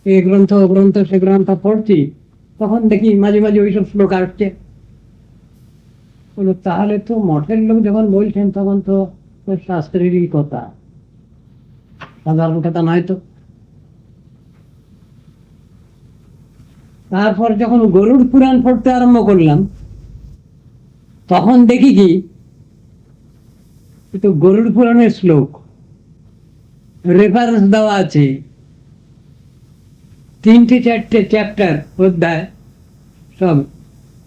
এই গ্রন্থ ও গ্রন্থ সে গ্রন্থ পড়ছি, তখন দেখি মাঝে মাঝে ওইসব শ্লোক আসছে। বলো তাহলে তো মঠের লোক যখন বলছেন তখন তো শাস্ত্রেরই কথা, সাধারণ কথা নয় তো। তারপর যখন গরুড় পুরাণ পড়তে আরম্ভ করলাম, তখন দেখি কি তো গরুড় পুরাণের শ্লোক রেফারেন্স দেওয়া আছে, 3-4 চ্যাপ্টার অধ্যায় সব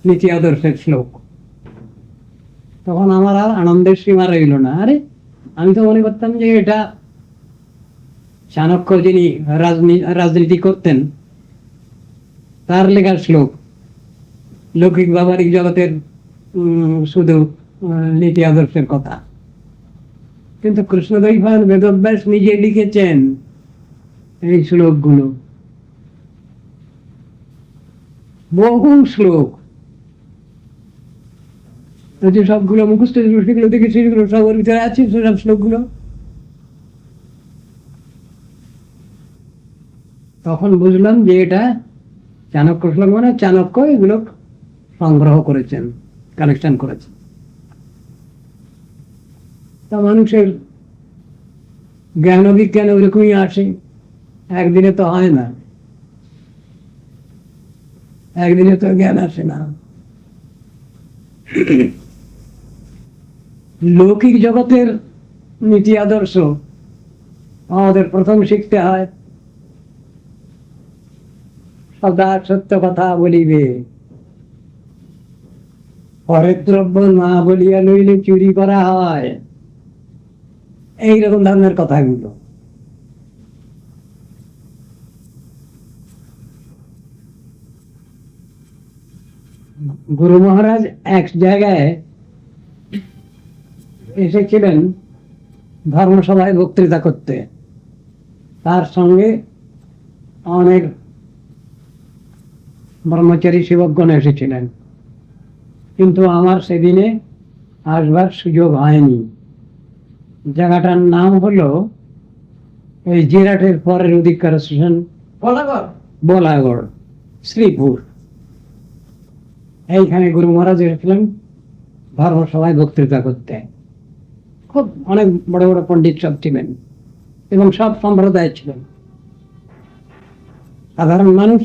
নীতি আদর্শের শ্লোক। তখন আমার আর আনন্দের সীমা রইল না। আরে আমি তো মনে করতাম যে এটা চাণক্য যিনি রাজনীতি করতেন তার লেখার শ্লোক, লৌকিক ব্যবহারিক জগতের শুধু নীতি আদর্শের কথা। কিন্তু কৃষ্ণদ্বৈপায়ন বেদব্যাস নিজে লিখেছেন এই শ্লোকগুলো, বহু শ্লোক। যে সবগুলো মুখস্থ সেগুলো দেখে সেগুলো সব ওর ভিতরে আছে, সেসব শ্লোকগুলো। তখন বুঝলাম যে এটা চাণক্য শ্লোক, মানে চাণক্য এগুলো সংগ্রহ করেছেন, কালেকশন করেছেন। তা মানুষের জ্ঞান বিজ্ঞান ওইরকমই আসে, একদিনে তো হয় না, একদিনে তো জ্ঞান আসে না। লৌকিক জগতের নীতি আদর্শ আমাদের প্রথম শিখতে হয়, সদা সত্য কথা বলিবে, পরের দ্রব্য না বলিয়া লইলে চুরি করা হয়, এইরকম ধরনের কথাগুলো। গুরু মহারাজ এক জায়গায় এসেছিলেন ধর্মসভায় বক্তৃতা করতে, তার সঙ্গে অনেক ব্রহ্মচারী সেবকগণ এসেছিলেন, কিন্তু আমার সেদিনে আসবার সুযোগ হয়নি। জায়গাটার নাম হলো ওই জিরাটের পরের অধিকার স্টেশন, বলাগড়, শ্রীপুর। এইখানে গুরু মহারাজ এসেছিলেন ধর্মসভায় বক্তৃতা করতে। খুব অনেক বড় বড় পণ্ডিত সব ছিলেন এবং সব সম্প্রদায় ছিলেন। সাধারণ মানুষ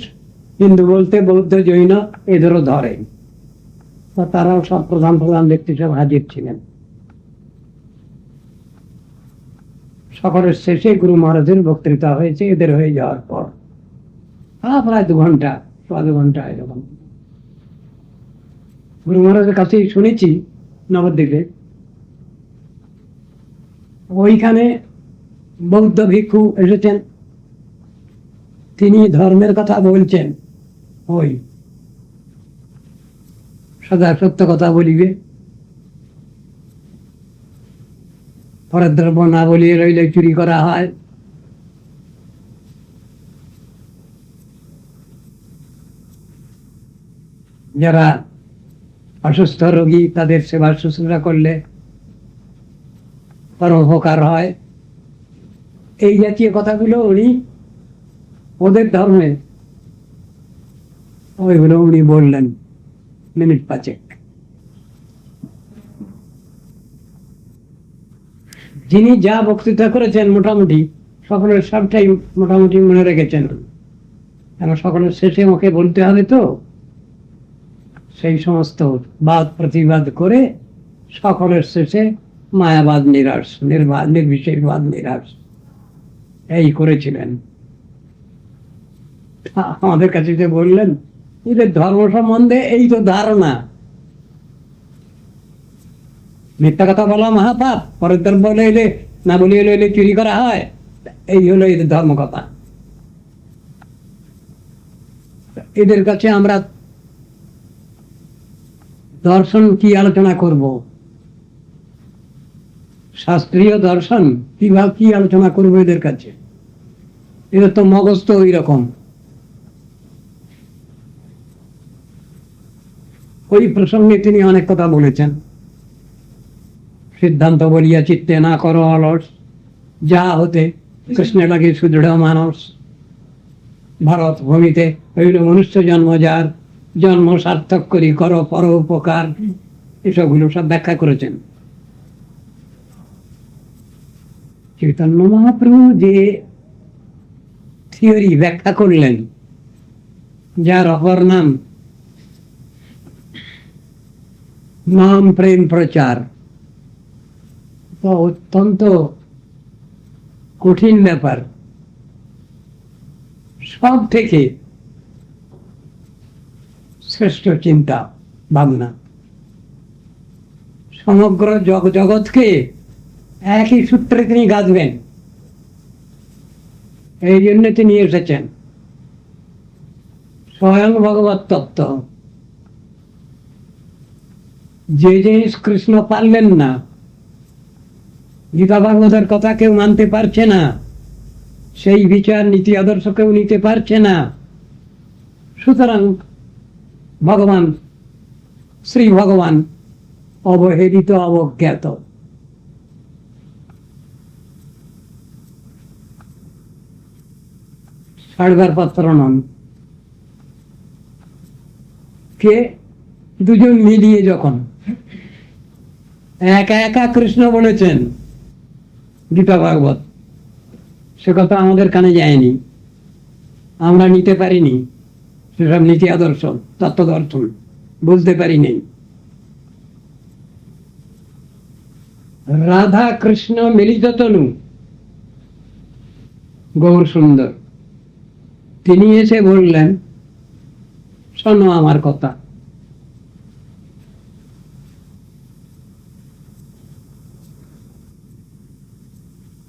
হিন্দু বলতে বৌদ্ধ জৈন এদেরও ধরে, তারাও সব প্রধান প্রধান ব্যক্তি সব হাজির ছিলেন। সকলের শেষে গুরু মহারাজের বক্তৃতা হয়েছে এদের হয়ে যাওয়ার পর, প্রায় 2 ঘন্টা, 2 ঘন্টা এরকম। গুরু মহারাজের কাছেই শুনেছি নবদ্বীপে। ওইখানে বৌদ্ধ ভিক্ষু এসেছেন, তিনি ধর্মের কথা বলছেন, ওই সদা সত্য কথা বলিবে, পরের দ্রব্য না বলিয়ে রইলে চুরি করা হয়। যারা অসুস্থ রোগী তাদের সেবা শুশ্রূষা করলে পরোপকার হয়, এই জাতীয় কথাগুলো উনি ওদের ধর্মে ওইগুলো উনি বললেন মিনিট 5। যিনি যা বক্তৃতা করেছেন মোটামুটি সকলের সবটাই মোটামুটি মনে রেখেছেন, কেন সকলের শেষে মুখে বলতে হবে তো, সেই সমস্ত বাদ প্রতিবাদ করে সকলের শেষে মায়াবাদ নিরাশ, নির্বিশেষবাদ নিরাশ এই করেছিলেন। আমাদের কাছে যে বললেন এদের ধর্ম সম্বন্ধে এই তো ধারণা, মিথ্যা কথা বলা মহাপাপ, পরের দ্রব্য লইলে না বলিয়ে লইলে চুরি করা হয়, এই হলো এদের ধর্ম কথা। এদের কাছে আমরা দর্শন কি আলোচনা করব, শাস্ত্রীয় দর্শন কিভাবে কি আলোচনা করবো এদের কাছে? এদের তো মগজ তো ওই রকম। ওই প্রসঙ্গে তিনি অনেক কথা বলেছেন। সিদ্ধান্ত বলিয়া চিত্তে না করো অলস, যা হতে কৃষ্ণে লাগে সুদৃঢ় মানস, ভারত ভূমিতে হইল মনুষ্য জন্ম, যার জন্ম সার্থক করি করো পর উপকার, এসবগুলো সব ব্যাখ্যা করেছেন চৈতন্য মহাপ্রভু। যে থিওরি ব্যাখ্যা করলেন, যার অপর নাম নাম প্রেম প্রচার, তো অত্যন্ত কঠিন ব্যাপার। সব থেকে শ্রেষ্ঠ চিন্তা ভাবনা, সমগ্র জগৎকে একই সূত্রে তিনি গাঁথবেন, এই জন্য তিনি এসেছেন। স্বয়ং ভগবত তত্ত্ব, যে জিনিস কৃষ্ণ পারলেন না, গীতা ভাগবতের কথা কেউ মানতে পারছে না, সেই বিচার নীতি আদর্শ কেউ নিতে পারছে না, সুতরাং ভগবান শ্রী ভগবান অবহেলিত অবজ্ঞাত। সাড়বার পাত্র নন। কে? দুজন মিলিয়ে যখন একা একা কৃষ্ণ বলেছেন গীতা ভাগবত, সে কথা আমাদের কানে যায়নি, আমরা নিতে পারিনি, সেসব নীতি আদর্শ তত্ত্ব দর্শন বুঝতে পারিনি। রাধা কৃষ্ণ মিলিত তনু গৌর সুন্দর, তিনি এসে বললেন শোনো আমার কথা।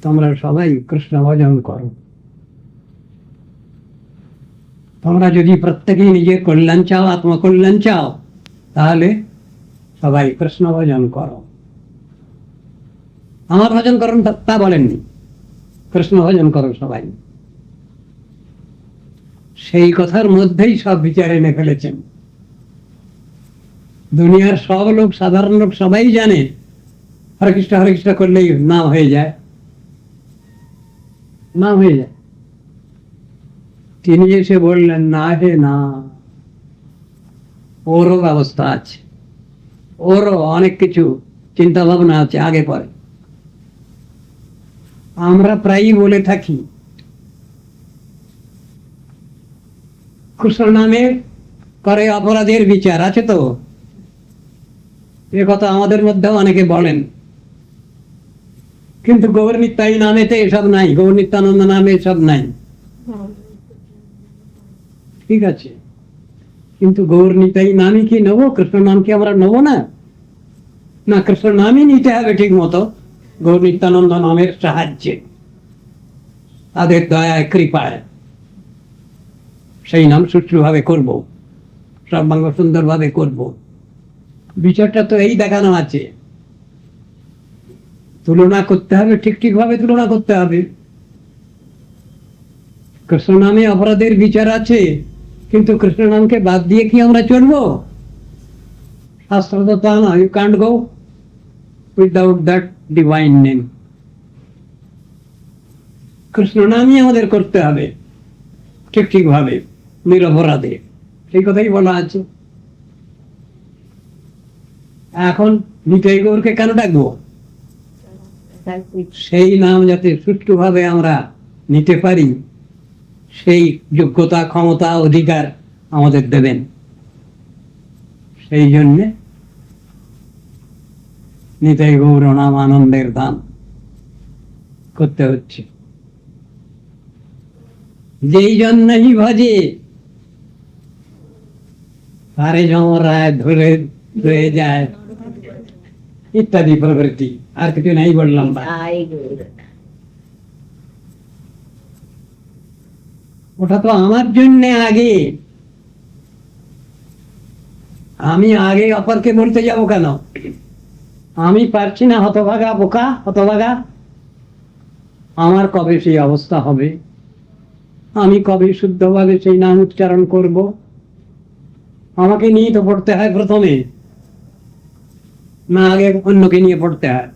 তোমরা সবাই কৃষ্ণ ভজন করো। তোমরা যদি প্রত্যেকেই নিজের কল্যাণ চাও, আত্মকল্যাণ চাও, তাহলে সবাই কৃষ্ণ ভজন করো। আমার ভজন করুন তা বলেননি, কৃষ্ণ ভজন করো সবাই। সেই কথার মধ্যেই সব বিচার এনে ফেলেছেন। দুনিয়ার সব লোক, সাধারণ লোক সবাই জানে হরে কৃষ্ণ করলেই নাম হয়ে যায়, নাম হয়ে যায়। তিনি এসে বললেন না হে না, ওরও ব্যবস্থা আছে, ওরও অনেক কিছু চিন্তা ভাবনা আছে আগে পরে। আমরা প্রায়ই বলে থাকি কৃষ্ণ নামে করে অপরাধের বিচার, আছে তো, এ কথা আমাদের মধ্যেও অনেকে বলেন। কিন্তু গৌর নিত্যাই নামেতে এসব নাই, গৌর নিত্যানন্দ নামে এসব নাই, ঠিক আছে। কিন্তু গৌর নিতাই নামই কি নেবো? কৃষ্ণ নাম কি আমরা নেবো না? না, কৃষ্ণ নামই নিতে হবে ঠিক মতো, গৌর নিত্যানন্দ নামের সাহায্যে, তাদের দয়ায় কৃপায় সেই নাম সুষ্ঠুভাবে করব, সর্বাঙ্গ সুন্দরভাবে করব। বিচারটা তো এই দেখানো আছে, তুলনা করতে হবে, ঠিক ভাবে তুলনা করতে হবে। কৃষ্ণ নামে অপরাধের বিচার আছে, কিন্তু কৃষ্ণ নামকে বাদ দিয়ে কি আমরা চলবো? শাস্ত্র তো তা না, you can't go without that divine name. Krishna নামই আমাদের করতে হবে ঠিক ভাবে, নিরপরাধে, সেই কথাই বলা আছে। এখন নিতাই গৌরকে কেন ডাকবো? সেই নাম যাতে সুষ্ঠুভাবে আমরা নিতে পারি, সেই যোগ্যতা, ক্ষমতা, অধিকার আমাদের দেবেন। সেই জন্যে নিতাই গৌর নাম আনন্দের দান করতে হচ্ছে। যেই জন্যই ভজে তারে জমরায় ধরে ধরে যায়, ইত্যাদি প্রবৃত্তি। আর কিছু নাই বললাম। ওটা তো আমার জন্য আগে, আমি আগে অপরকে বলতে যাব কেন? আমি পারছি না, হতভাগা বোকা, হতভাগা। আমার কবে সেই অবস্থা হবে? আমি কবে শুদ্ধভাবে সেই নাম উচ্চারণ করব? আমাকে নিয়ে তো পড়তে হয় প্রথমে, না আগে অন্যকে নিয়ে পড়তে হয়?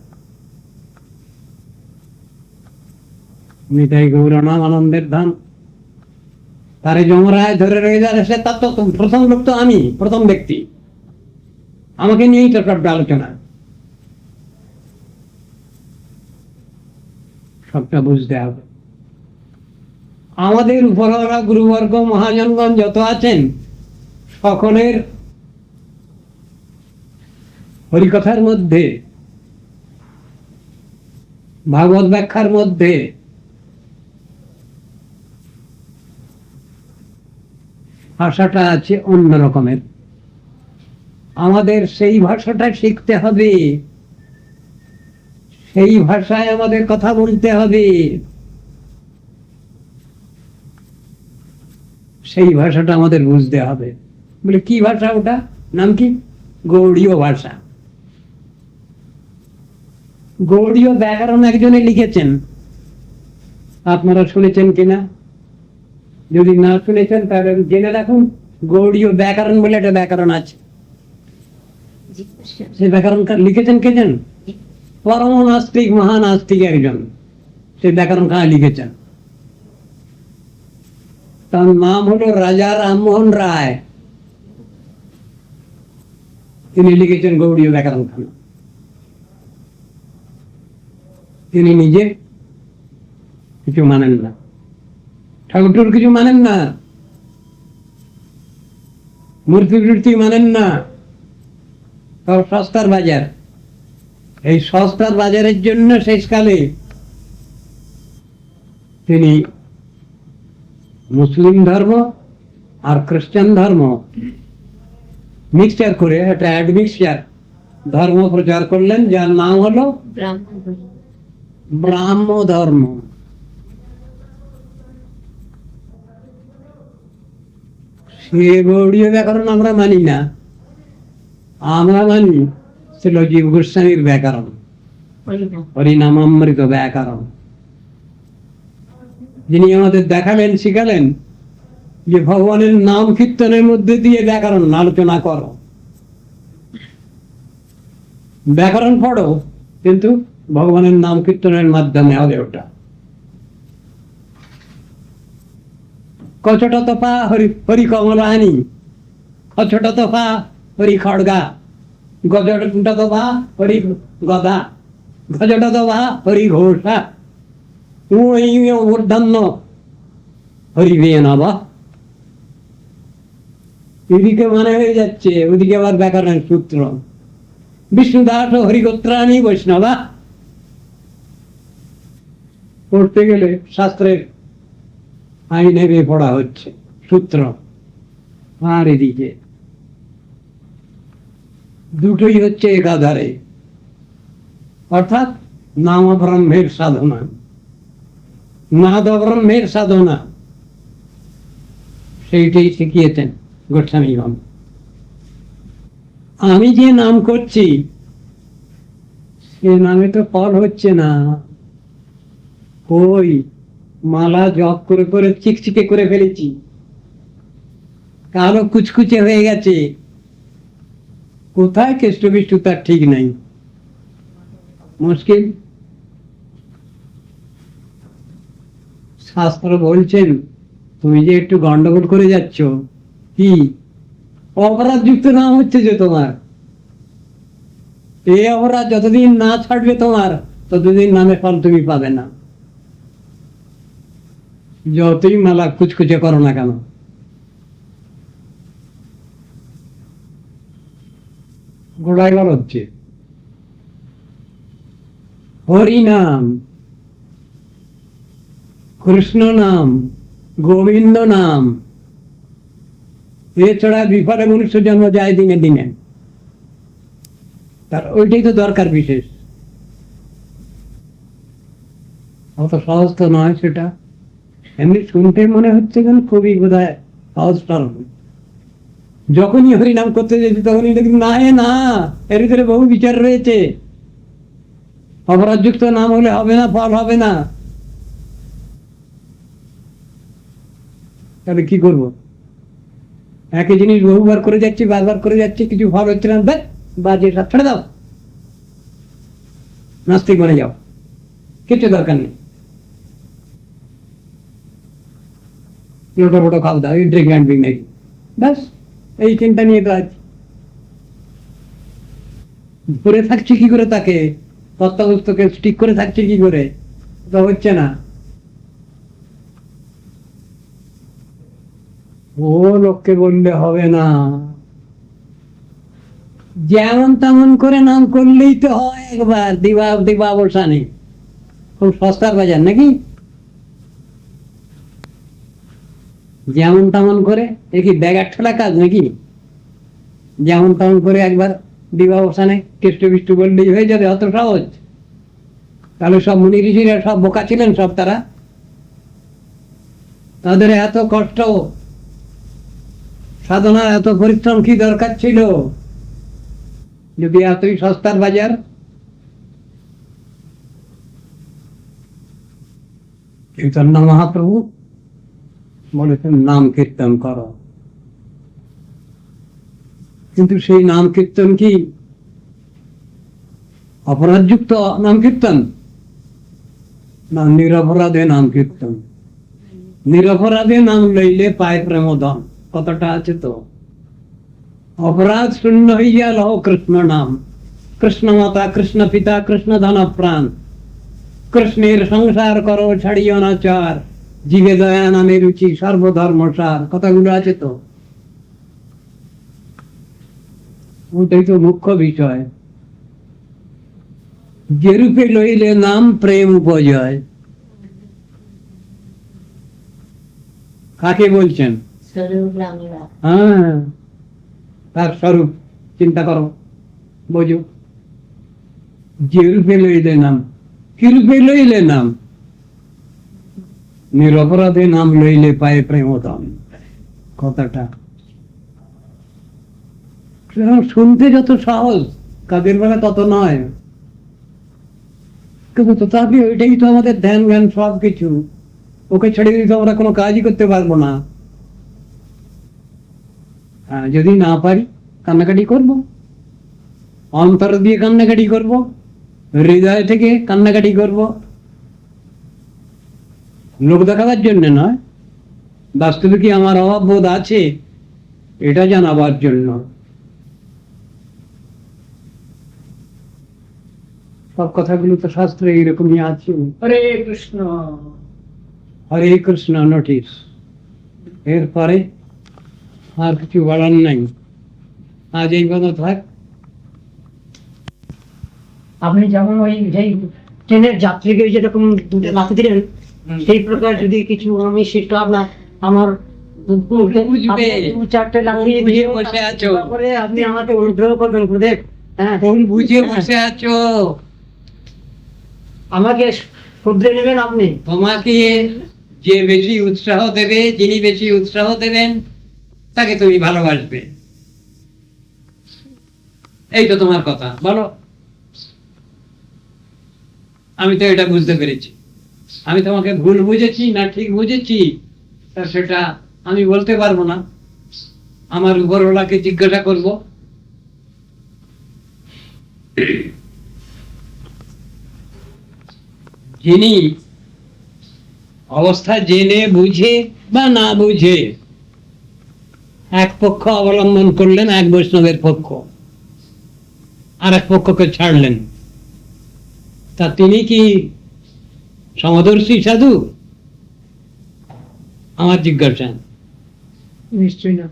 নিতাই গৌর নাম আনন্দের ধাম। তারে যমরায় ধরে রয়ে যাচ্ছে, সে তার তো প্রথম লোক তো আমি, প্রথম ব্যক্তি, আমাকে নিয়েই তো সবটা আলোচনা, সবটা বুঝতে হবে। আমাদের উপরওয়ালা গুরুবর্গ মহাজনগণ যত আছেন, সকলের হরিকথার মধ্যে, ভাগবত ব্যাখ্যার মধ্যে ভাষাটা আছে অন্য রকমের। আমাদের সেই ভাষাটা শিখতে হবে, সেই ভাষায় আমাদের কথা বলতে হবে, সেই ভাষাটা আমাদের বুঝতে হবে। বলে কি ভাষা ওটা? নাম কি? গৌড়ীয় ভাষা। গৌড়ীয় ব্যাকরণ একজনে লিখেছেন, আপনারা শুনেছেন কিনা? যদি না শুনেছেন তাহলে জেনে রাখুন, গৌড়ীয় ব্যাকরণ বলে একটা ব্যাকরণ আছে। সেই ব্যাকরণ লিখেছেন কে জানেন? পরম নাস্তিক, মহানাস্তিক একজন সেই ব্যাকরণ লিখেছেন। তার নাম হলো রাজা রামমোহন রায়। তিনি লিখেছেন গৌড়ীয় ব্যাকরণ খানা। তিনি নিজে কিছু মানেন না, ঠাকুর কিছু মানেন না, মূর্তি মানেন না, সব সস্তার বাজার। এই সস্তার বাজারের জন্য শেষকালে তিনি মুসলিম ধর্ম আর খ্রিস্টান ধর্ম মিক্সচার করে একটা অ্যাডমিক্সচার ধর্ম প্রচার করলেন, যার নাম হলো ব্রাহ্ম ধর্ম। সে গৌড়ীয় ব্যাকরণ আমরা মানি না, আমরা মানি শিলজীব গোস্বামীর ব্যাকরণ, হরিনামামৃত ব্যাকরণ, যিনি আমাদের দেখালেন, শিখালেন যে ভগবানের নাম কীর্তনের মধ্যে দিয়ে ব্যাকরণ আলোচনা করো, ব্যাকরণ পড়ো, কিন্তু ভগবানের নাম কীর্তনের মাধ্যমে হবে ওটা। কচটা তফা হরি কমলানি, কচটা তফা হরি খড়গা, গজটা তফা হরি গদা, গজটা তফা হরি ঘোষা, মূর্ধন্য হরি বেনবা। এদিকে মানে হয়ে যাচ্ছে, ওদিকে আবার ব্যাকরণের সূত্র। বিষ্ণুদাস হরিগোত্রাণী বৈষ্ণবা পড়তে গেলে শাস্ত্রের আইনে পড়া হচ্ছে সূত্র, আর এদিকে দুটোই হচ্ছে একাধারে, অর্থাৎ নাম ব্রহ্মের সাধনা, নাদ ব্রহ্মের সাধনা, সেইটাই শিখিয়েছেন গোস্বামীগণ। আমি যে নাম করছি সে নামে তো ফল হচ্ছে না। ওই মালা জপ করে করে চিকচিকে করে ফেলেছি, কারো কুচকুচে হয়ে গেছে, কোথায় কেষ্ট বিষ্টু তার ঠিক নাই, মুশকিল। শাস্ত্র বলছেন তুমি যে একটু গন্ডগোল করে যাচ্ছ, কি অপরাধ যুক্ত নাম হচ্ছে যে তোমার, এই অপরাধ যতদিন না ছাড়বে তোমার, ততদিন নামে ফল তুমি পাবে না, যতই মালা কুচকুচে করো না কেন। গোড়ায় বল হচ্ছে হরি নাম, কৃষ্ণ নাম, গোবিন্দ নাম, এছাড়া বিফলে মনুষ্য জন্ম যায় দিনে দিনে, তার ওইটাই তো দরকার বিশেষ। অত সহজ তো নয় সেটা, এমনি শুনতে মনে হচ্ছে কেন খুবই বোধহয় সহজ সরল। যখনই হরিনাম করতে যেতে তখনই দেখি না, না এর ভিতরে বহু বিচার রয়েছে, অপরাধযুক্ত নাম হলে হবে না, ফল হবে না। তাহলে কি করবো? একই জিনিস বহুবার করে যাচ্ছি, বারবার করে যাচ্ছি, কিছু ফল হচ্ছে না, বাজে সব ছেড়ে দাও, নাস্তিক বনে যাও, কিছু দরকার নেই। লোটো ফোটো খাওয়া দাওয়া, ড্রিঙ্ক অ্যান্ড ড্রিঙ্ক নাকি, ব্যাস এই চিন্তা নিয়ে তো আছি। পরে থাকছি কি করে, তাকে তত্ত্বাবস্থাকে ঠিক করে থাকছি কি করে, তো হচ্ছে না। ও লোককে বললে হবে না, যেমন তেমন করে নাম করলেই তো হয় একবার, দিবা দিবা বসানে। খুব সস্তার বাজার নাকি, যেমন তেমন করে, এ কি ব্যাগার ঠেলা কাজ নাকি? যেমন তেমন করে একবার দিবা বসানে কেষ্ট বিষ্টু বললেই হয়ে যাবে, অত সহজ? তাহলে সব মুনি ঋষিরা সব বোকা ছিলেন সব, তারা তাদের এত কষ্ট সাধনা, এত পরিশ্রম কি দরকার ছিল যদি এতই সস্তার বাজার? চৈতন্য মহাপ্রভু বলেছেন নাম কীর্তন করো, কিন্তু সেই নাম কীর্তন কি অপরাধযুক্ত নাম কীর্তন না নিরপরাধে নাম কীর্তন? নিরপরাধে নাম লইলে পায় প্রেমধন, কতটা আছে তো। অপরাধ শূন্য হইয়া লহ কৃষ্ণ নাম, কৃষ্ণ মাতা কৃষ্ণ পিতা কৃষ্ণ ধন প্রাণ, কৃষ্ণের সংসার করো ছাড়িও না চার, জীবে দয়া নামে রুচি সর্বধর্ম সার, কথাগুলো আছে তো। ওটাই তো মুখ্য বিষয়। যেরূপে লইলে নাম প্রেম উপজয়। কাকে বলছেন? হ্যাঁ, তার স্বরূপ চিন্তা করো, বোঝো। যেরূপে লইলে নাম, কিরূপে লইলে নাম? নিরপরাধে নাম লইলে পায় প্রেমধন, কথাটা শুনতে যত সহজ, কাজের বেলা তত নয়। কিন্তু তথাপি ওইটাই তো আমাদের ধ্যান জ্ঞান সব কিছু। ওকে ছেড়ে দিলে তো আমরা কোনো কাজই করতে পারবো না। যদি না পারি কান্নাকাটি করব, অন্তর দিয়ে কান্নাকাটি করব, হৃদয় থেকে কান্নাকাটি করব, লোক দেখাবার জন্য নয়, বাস্তবে কি আমার অভাব বোধ আছে এটা জানাবার জন্য। সব কথাগুলো তো শাস্ত্রে এইরকমই আছে। হরে কৃষ্ণ, হরে কৃষ্ণ নোটিস, এরপরে আর কিছু বলার নাই। আজ এই কথা থাক। আপনি যেমন ওই সেই ট্রেনের যাত্রীকে যেরকম দুটো লাথি দিলেন, সেই প্রকার যদি কিছু আমি শিষ্ট আপনার আমার বুঝবে, দু চারটে লাথি বুঝে বসে আছো, তারপরে আপনি আমাকে অনুগ্রহ করবেন গুরুদেব। হ্যাঁ, কোন বুঝে বসে আছো? আমাকে শুধরে নেবেন আপনি। তোমাকে যে বেশি উৎসাহ দেবে, যিনি বেশি উৎসাহ দেবেন তাকে তুমি ভালোবাসবে, এই তো তোমার কথা। বলো, আমি তো এটা বুঝতে পেরেছি। আমি তোমাকে ভুল বুঝেছি না ঠিক বুঝেছি তা সেটা আমি বলতে পারবো না, আমার উপরওয়ালাকে জিজ্ঞাসা করব। যিনি অবস্থা জেনে বুঝে বা না বুঝে এক পক্ষ অবলম্বন করলেন, এক বৈষ্ণবের পক্ষ, আর এক পক্ষকে ছাড়লেন, তা তিনি কি সমদর্শী সাধু? আমার জিজ্ঞাসা। নিশ্চয়ই না।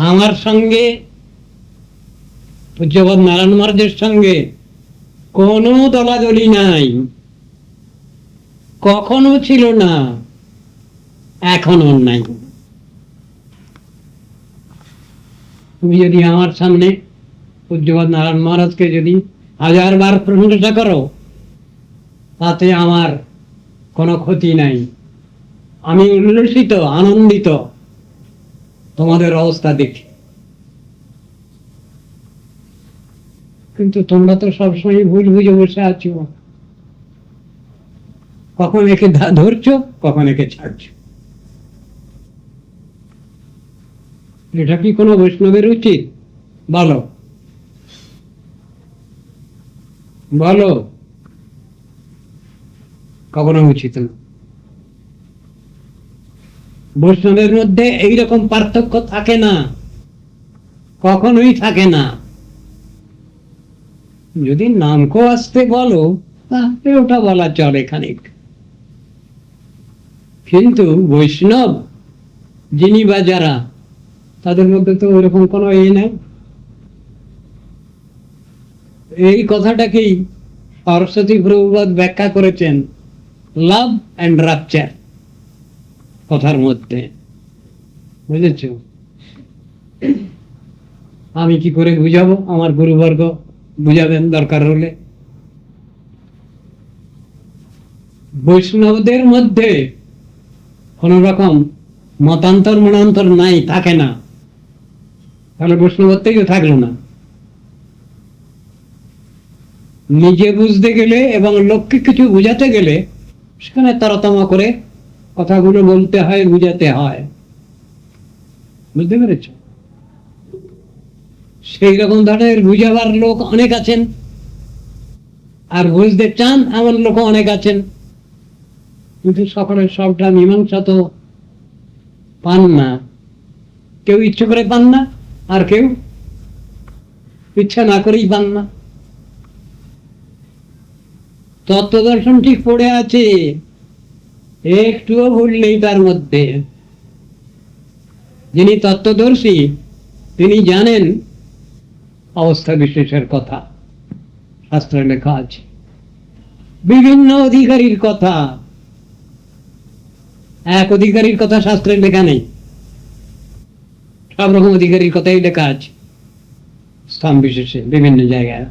আমার সঙ্গে পূজ্যপাদ নারায়ণ মহারাজের সঙ্গে কোনো দলাদলি নাই, কখনো ছিল না, এখনো নাই। তুমি যদি আমার সামনে পূজ্যপাদ নারায়ণ মহারাজকে যদি 1000 বার প্রশংসা করো তাতে আমার কোনো ক্ষতি নাই, আমি উল্লসিত আনন্দিত তোমাদের অবস্থা দেখে। কিন্তু তোমরা তো সবসময় ভুল বুঝে বসে আছো, কখন একে ধরছো কখন একে ছাড়ছো। এটা কি কোনো বৈষ্ণবের উচিত? বলো বলো, কখনো উচিত না। বৈষ্ণবের মধ্যে এইরকম পার্থক্য থাকে না, কখনোই থাকে না। যদি নামকো আসতে বলো তাহলে ওটা বলা চলে খানিক, কিন্তু বৈষ্ণব যিনি বা যারা, তাদের মধ্যে তো ওইরকম কোনো নেই। এই কথাটাকেই সরস্বতী প্রভুপাদ ব্যাখ্যা করেছেন লাভ অ্যান্ড রাপচার কথার মধ্যে, বুঝেছ? আমি কি করে বুঝাবো, আমার গুরুবর্গ বুঝাবেন দরকার হলে। বৈষ্ণবদের মধ্যে কোন রকম মতান্তর মনান্তর নাই, থাকে না, তাহলে বৈষ্ণবত্বই থাকলো না। নিজে বুঝতে গেলে এবং লোককে কিছু বুঝাতে গেলে সেখানে তারতম্য করে কথাগুলো বলতে হয়, বুঝাতে হয়, বুঝতে পেরেছ? সেই রকম ধরনের বুঝাবার লোক অনেক আছেন, আর বুঝতে চান এমন লোক অনেক আছেন, কিন্তু সকলের সবটা মীমাংসা তো পান না। কেউ ইচ্ছে করে পান না, আর কেউ ইচ্ছা না করেই পান না। তত্ত্বদর্শন ঠিক পড়ে আছে, একটুও ভুল নেই তার মধ্যে। যিনি তত্ত্বদর্শী তিনি জানেন অবস্থা বিশেষের কথা, শাস্ত্রে লেখা আছে, বিভিন্ন অধিকারীর কথা। এক অধিকারীর কথা শাস্ত্রে লেখা নেই, সব রকম অধিকারীর কথাই লেখা আছে স্থান বিশেষে বিভিন্ন জায়গায়।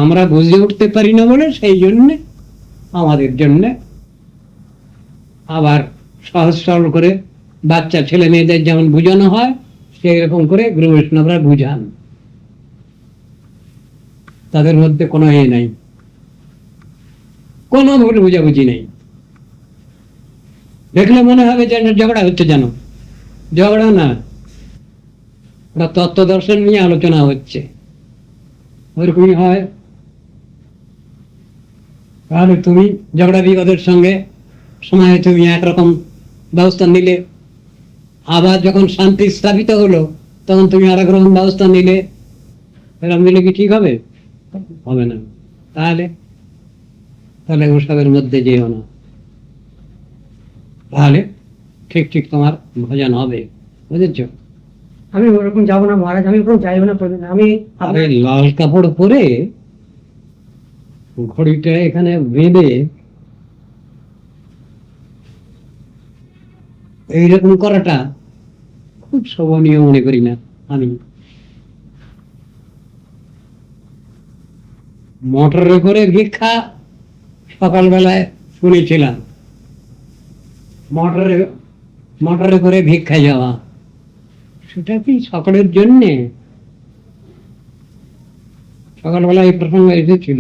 আমরা বুঝে উঠতে পারি না বলে সেই জন্যে আমাদের জন্য আবার সহজ সরল করে বাচ্চা ছেলে মেয়েদের যেমন বুঝানো হয় সেই রকম করে গুরু বৈষ্ণবরা বুঝান, তাদের মধ্যে কোনো নাই, কোনো ভুল বুঝাবুঝি নেই। দেখলে মনে হবে যে ঝগড়া হচ্ছে, যেন ঝগড়া না, ওরা তত্ত্ব দর্শন নিয়ে আলোচনা হচ্ছে, ওরকমই হয়। তাহলে তুমি ঝগড়া বিবাদের সঙ্গে সময়ে তুমি একরকম ব্যবস্থা নিলে, আবার যখন শান্তি স্থাপিত হলো তখন তুমি আর এক রকম ব্যবস্থা নিলে, এরকম দিলে কি ঠিক হবে? হবে না। তাহলে তাহলে ওসবের মধ্যে যেও না, তাহলে ঠিক ঠিক তোমার ভজন হবে, বুঝেছ? আমি ওরকম যাবো না মহারাজ, আমি ওরকম যাইবো না। আমি আরে লাল কাপড় পরে ঘড়িটা এখানে বেঁধে এইরকম করাটা খুব শোভনীয় মনে করি না আমি। মোটরে করে ভিক্ষা সকালবেলায় শুনেছিলাম, মোটরে মোটরে করে ভিক্ষা যাওয়া, সেটা কি সকলের জন্যে? সকালবেলা এই প্রসঙ্গ এসেছিল,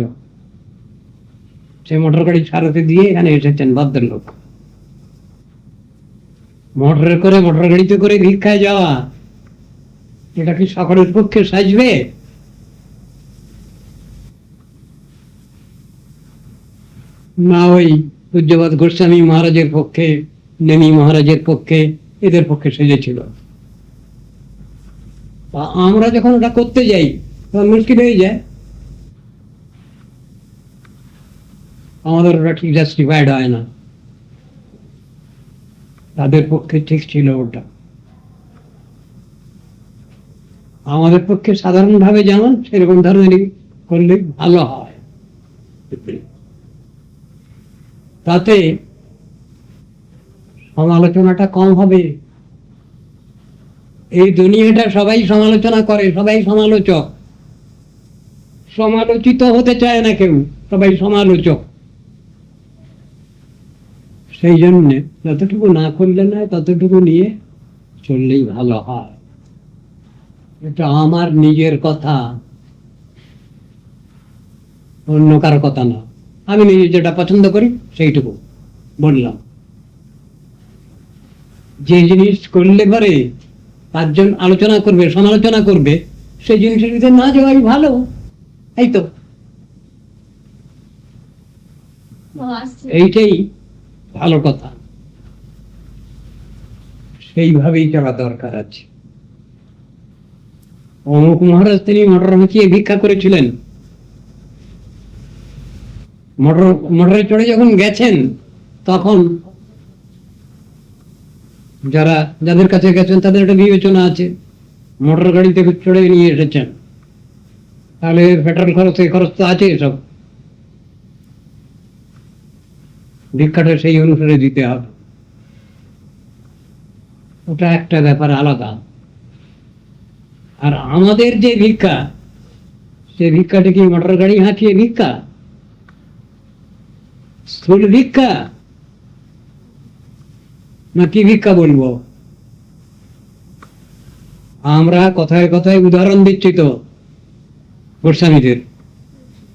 সে মোটর গাড়ি ছাড়াতে দিয়ে এখানে এসেছেন ভদ্রলোক। মোটরে করে মোটর গাড়িতে করে ভিক্ষায় যাওয়া, এটা কি সকলের পক্ষে সাজবে? না ওই পূজ্যপাদ গোস্বামী মহারাজের পক্ষে, নেমি মহারাজের পক্ষে, এদের পক্ষে সেজেছিল। আমরা যখন ওটা করতে যাই তখন মুশকিল হয়ে যায়, আমাদের ওটা ঠিক জাস্টিফাইড হয় না। তাদের পক্ষে ঠিক ছিল ওটা, আমাদের পক্ষে সাধারণভাবে যেমন সেরকম ধরনের করলে ভালো হয়, তাতে সমালোচনাটা কম হবে। এই দুনিয়াটা সবাই সমালোচনা করে, সবাই সমালোচক, সমালোচিত হতে চায় না কেউ, সবাই সমালোচক। সেই জন্যে যতটুকু না করলে নয় ততটুকু নিয়ে চললেই ভালো হয়। এটা আমার নিজের কথা, অন্য কারো কথা না। আমি নিজে যেটা পছন্দ করি সেইটুকু বললাম। যে জিনিস করলে পরে পাঁচজন আলোচনা করবে, সমালোচনা করবে, সেই জিনিসের ভিতরে না যাওয়াই ভালো। এই তো এইটাই ভালো কথা। সেইভাবেই চলা দরকার আছে। অমুক মহারাজ তিনি মোটর হাঁকিয়ে ভিক্ষা করেছিলেন, মোটরে চড়ে যখন গেছেন তখন যাদের কাছে গেছেন তাদের একটা বিবেচনা আছে, মোটর গাড়িতে চড়ে নিয়ে এসেছেন, তাহলে পেট্রোল খরচ এই খরচ তো আছে, সব ভিক্ষাটা সেই অনুসারে দিতে হবে। ওটা একটা ব্যাপার আলাদা। আর আমাদের যে ভিক্ষা, সে ভিক্ষাটা কি মোটর গাড়ি হাঁকিয়ে ভিক্ষা, স্থূল ভিক্ষা, না কি ভিক্ষা বলবো? আমরা কথায় কথায় উদাহরণ দিচ্ছি তো গোস্বামীদের,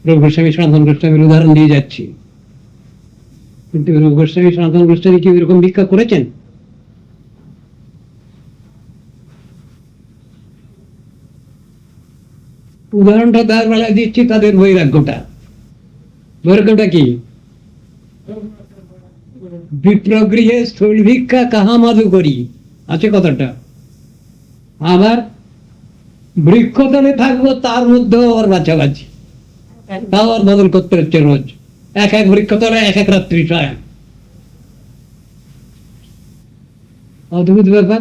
রূপ গোস্বামী সনাতন গোস্বামীর উদাহরণ দিয়ে যাচ্ছি, কিন্তু রূপ গোস্বামী সনাতন গোস্বামী কি এরকম ভিক্ষা করেছেন? উদাহরণটা তার বেলায় দিচ্ছি তাদের বৈরাগ্যটা কি? বিপ্রগৃহে স্থূল ভিক্ষা কাহা মাধু করি আছে কথাটা। আবার বৃক্ষতলে থাকবো তার মধ্যেও আবার বাছাবাছি, তাও আর বদল করতে হচ্ছে রোজ, এক এক বৃক্ষতলে এক এক রাত্রি শয়ন। অদ্ভুত ব্যাপার।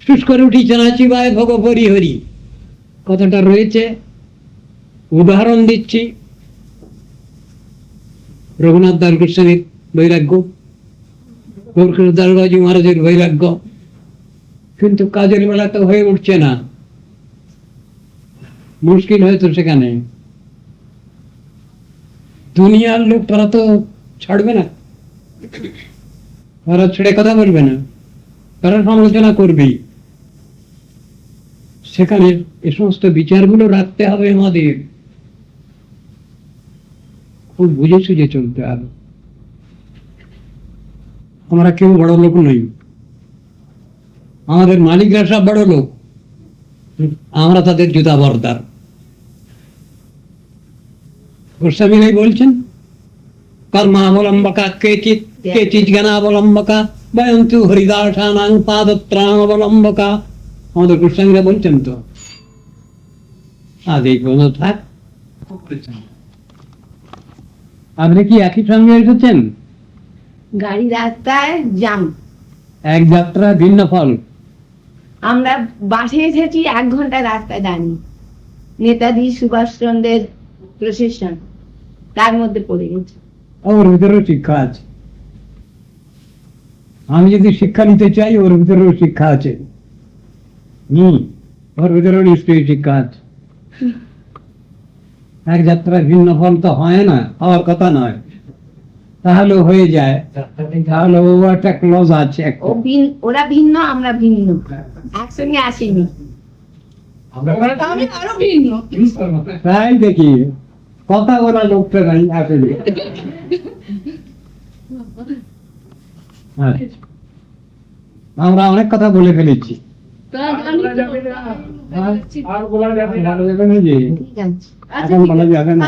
শুষ করে উঠি চানাচিবায় ভগ পরি হরি, কথাটা রয়েছে, উদাহরণ দিচ্ছি। রঘুনাথ দাস গোস্বামীর বৈরাগ্য, গৌরকৃষ্ণ দাসবাবু মহারাজের বৈরাগ্য, কিন্তু কাজের বেলা তো হয়ে উঠছে না, মুশকিল হয়তো সেখানে। দুনিয়ার লোক তারা তো ছাড়বে না, তারা ছেড়ে কথা বলবে না, তারা সমালোচনা করবেই। সেখানে এ সমস্ত বিচারগুলো রাখতে হবে আমাদের, খুব বুঝে সুঝে চলতে হবে। আমরা কেউ বড় লোক নই, আমাদের মালিকরা সব বড় লোক, আমরা তাদের জুতা বরদার। গোস্বামী ভাই বলছেন কর্মাবলম্বকা কেচিৎ কেচিৎ জ্ঞানাবলম্বকা বয়ন্তু হরিদাসানাং পাদত্রাণাবলম্বকা, আমাদের গোস্বামীরা বলছেন তো। আজ এই পর্যন্ত থাক। আপনি কি একই সঙ্গে এসেছেন? গাড়ি রাস্তায় জ্যাম, এক যাত্রা ভিন্ন ফল। আমরা বাসে এসেছি 1 ঘন্টা রাস্তায় দাঁড়িয়ে, নেতাজি সুভাষচন্দ্রের প্রসেশন তার মধ্যে পড়ে গেছে। ওর ভিতরেও শিক্ষা আছে। আমি যদি শিক্ষা নিতে চাই, ওর ভিতরেও শিক্ষা আছে। ওর ভিতরেও নিশ্চয়ই শিক্ষা আছে। এক যাত্রার ভিন্ন ফল তো হয় না, হওয়ার কথা নয়, তাহলে হয়ে যায়, তাহলে ও একটা ক্লজ আছে। ওরা ভিন্ন, আমরা ভিন্ন, একসঙ্গে আসেনি। আমি আরো ভিন্ন। তাই দেখি কথা বলা লোকটা নাই আসলে। আমরা অনেক কথা বলে ফেলেছি, আর বলা যাবে না যে এখন বলা যাবে না।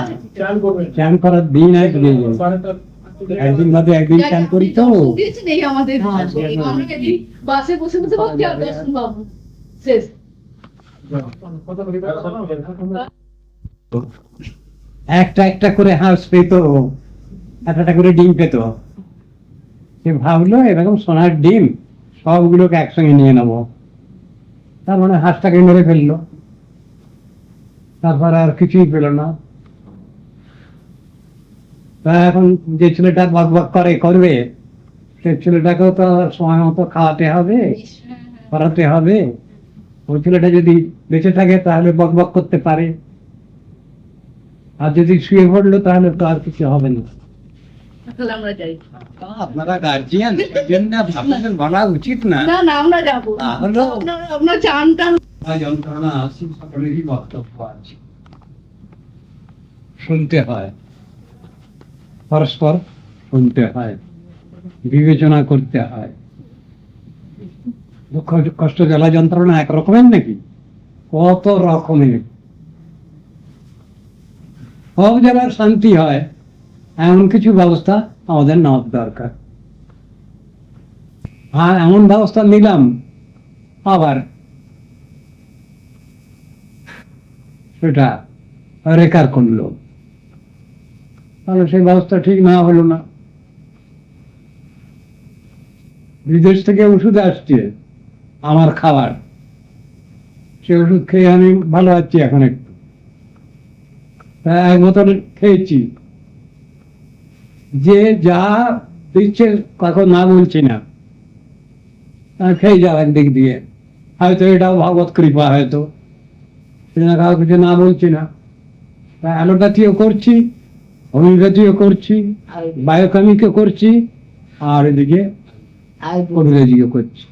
চান করার দিন আসবে, একদিন বাদে একদিন চান করি তো। একটা একটা করে হাঁস পেত, একটা করে ডিম পেত। সে ভাবলো এরকম সোনার ডিম সবগুলোকে একসঙ্গে নিয়ে নেবো, তার মানে হাঁসটাকে মেরে ফেললো। তারপর আর কিছুই পেল না। তা এখন যে ছেলেটা বক বক করবে, সে ছেলেটাকেও তো সময় মতো খাওয়াতে হবে, করাতে হবে। ওই ছেলেটা যদি বেঁচে থাকে তাহলে বক বক করতে পারে, আর যদি শুয়ে পড়লো তাহলে তো আর কিছু হবে না। আপনারা গার্জিয়ান, আপনাদের বলা উচিত না। আমরা যাবো, আপনার চান টান যন্ত্রণা আছে, সকলেরই বক্তব্য আছে, শুনতে হয়, পরস্পর শুনতে হয়, বিবেচনা করতে হয়। দুঃখ কষ্ট জ্বালা যন্ত্রণা এক রকমের নাকি? কত রকমের। সব জায়গার শান্তি হয় এমন কিছু ব্যবস্থা আমাদের নেওয়া দরকার। আর এমন ব্যবস্থা নিলাম, আবার সেটা রেকার করলো, তাহলে সেই ব্যবস্থা ঠিক না হলো না। বিদেশ থেকে ওষুধ আসছে আমার খাবার, সে ওষুধ খেয়ে আমি ভালো আছি এখন একটু, তা এক বোতল খেয়েছি। যে যা দিচ্ছে কখন না বলছি না, খেয়ে যাও একদিক দিয়ে, হয়তো এটাও ভগবত কৃপা, হয়তো সেজন্য কাউ কিছু না বলছি না। তা অ্যালোপ্যাথিও করছি, হোমিওপ্যাথিও করছি, আর বায়োকেমিকও করছি, আর এদিকে আর কবিরাজিও করছি।